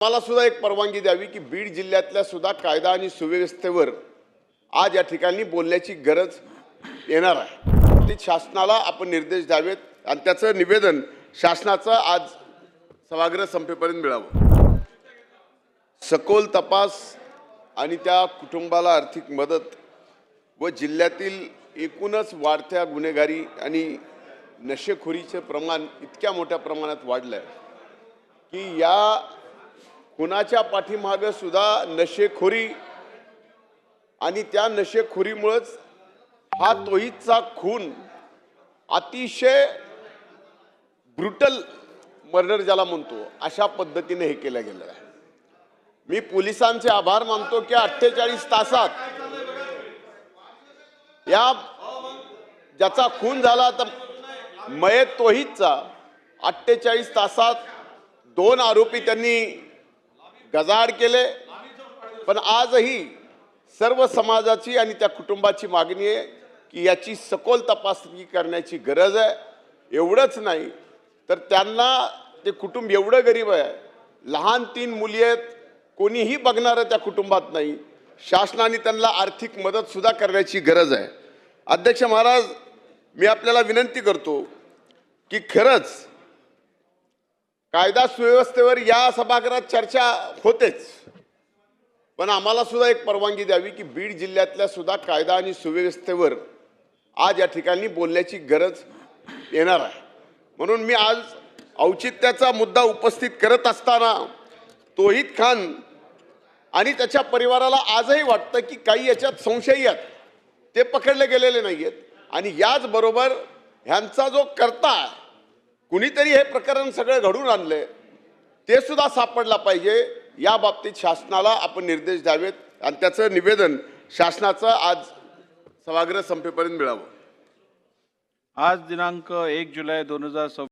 मला सुद्धा एक परवानगी द्यावी की बीड जिल्ह्यातल्या सुद्धा कायदा आणि सुव्यवस्थेवर आज या ठिकाणी बोलण्याची गरज येणार आहे। ते शासनाला आपण निर्देश द्यावेत आणि त्याचं निवेदन शासनाचं आज सभागृह संपेपर्यंत मिळावं। सखोल तपास आणि त्या कुटुंबाला आर्थिक मदत व जिल्ह्यातील एकूणच वाढत्या गुन्हेगारी आणि नशेखोरीचे प्रमाण इतक्या मोठ्या प्रमाणात वाढलं आहे की या कुणाच्या पाठीमागे सुद्धा नशेखोरी आणि त्या नशेखोरीमुळेच हा तोहीचा खून अतिशय ब्रुटल मर्डर ज्याला म्हणतो अशा पद्धतीने हे केलं गेलं आहे। मी पोलिसांचे आभार मानतो की 48 तासात या ज्याचा खून झाला तर मयत तोहीचा 48 तासात 2 आरोपी त्यांनी गजाआड केले। पण आजही सर्व समाजाची आणि त्या कुटुंबाची मागणी आहे की याची सखोल तपासणी करण्याची गरज आहे। एवढंच नाही तर त्यांना ते कुटुंब एवढं गरीब आहे, लहान 3 मुली आहेत, कोणीही बघणारं त्या कुटुंबात नाही। शासनाने त्यांना आर्थिक मदत सुद्धा करण्याची गरज आहे। अध्यक्ष महाराज, मी आपल्याला विनंती करतो की खरंच कायदा सुव्यवस्थेवर या सभागृहात चर्चा होतेच, पण आम्हाला सुद्धा एक परवानगी द्यावी की बीड जिल्ह्यातल्या सुद्धा कायदा आणि सुव्यवस्थेवर आज या ठिकाणी बोलण्याची गरज येणार आहे। म्हणून मी आज औचित्याचा मुद्दा उपस्थित करत असताना तोहीद खान आणि त्याच्या परिवाराला आजही वाटतं की काही याच्यात संशयी आहेत, ते पकडले गेलेले नाही आहेत आणि याचबरोबर ह्यांचा जो कर्ता कुणीतरी हे प्रकरण सगळं घडून आणले ते सुद्धा सापडला पाहिजे। या बाबतीत शासनाला आपण निर्देश द्यावेत आणि त्याचं निवेदन शासनाचं आज सभागृह संपेपर्यंत मिळावं। आज दिनांक 1 जुलै 2026